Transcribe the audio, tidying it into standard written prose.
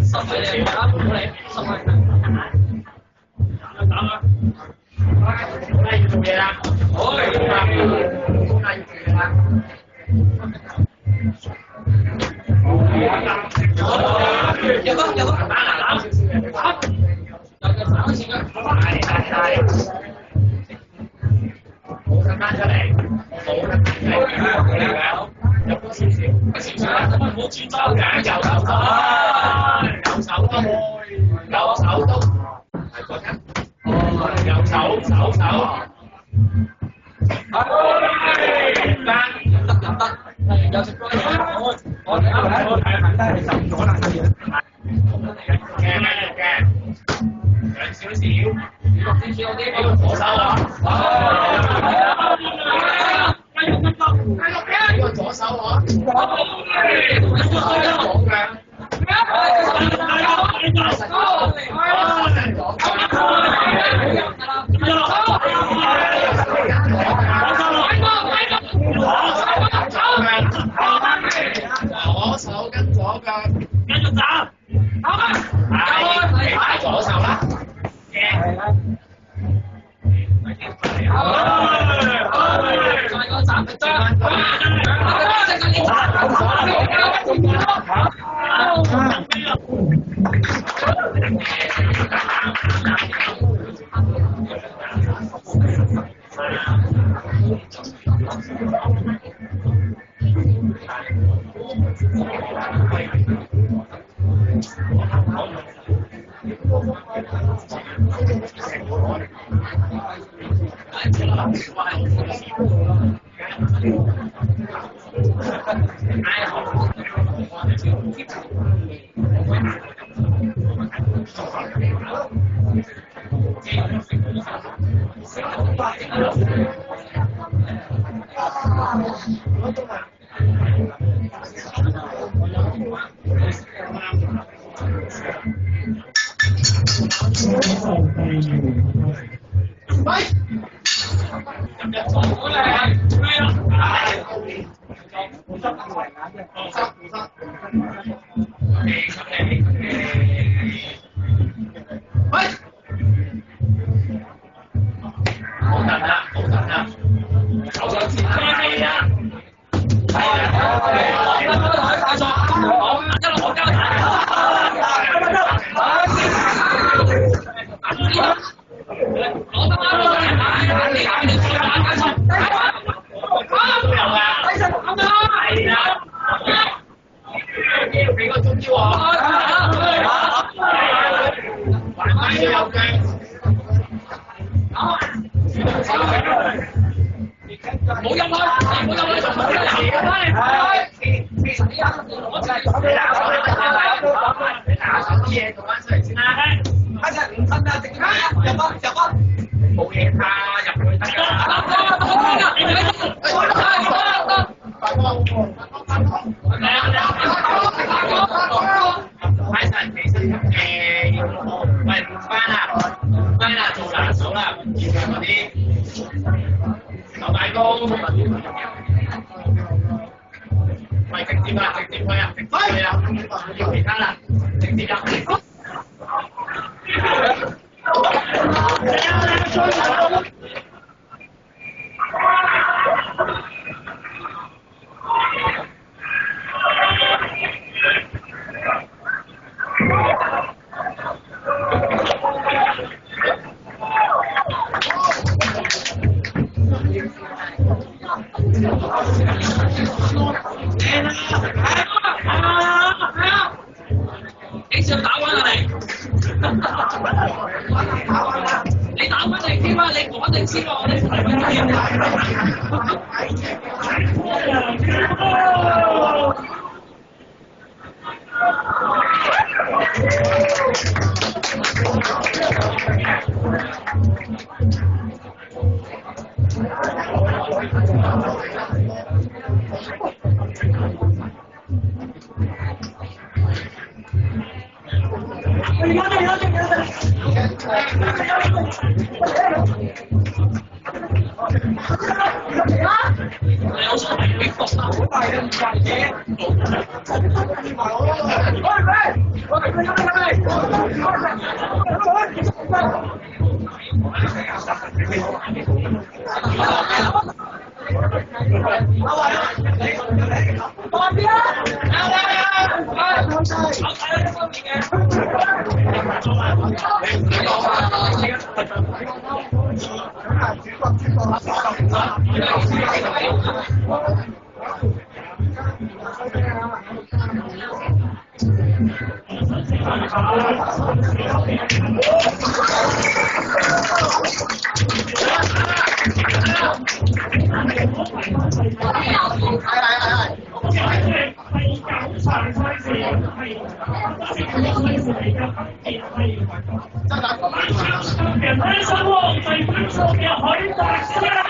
收佢哋啦，唔好理，收佢。打啦！要做嘢啦，好，要做啦，要做嘢啦。有個打有隻手先啦，係。冇得翻出嚟，冇得翻出嚟，入多少少，咁啊唔好轉左嘅，右手都，係嗰陣，右手，有食多啲，我睇行低係受咗啦，嘅，兩少少，啲左手啊，呢個左手啊，左手跟左腳，繼續打，係左手啦，再個斬張，你想打彎啊你？你打彎你添啊！你講定先喎，你睇緊添。人開心喎，最歡送嘅許大師啦！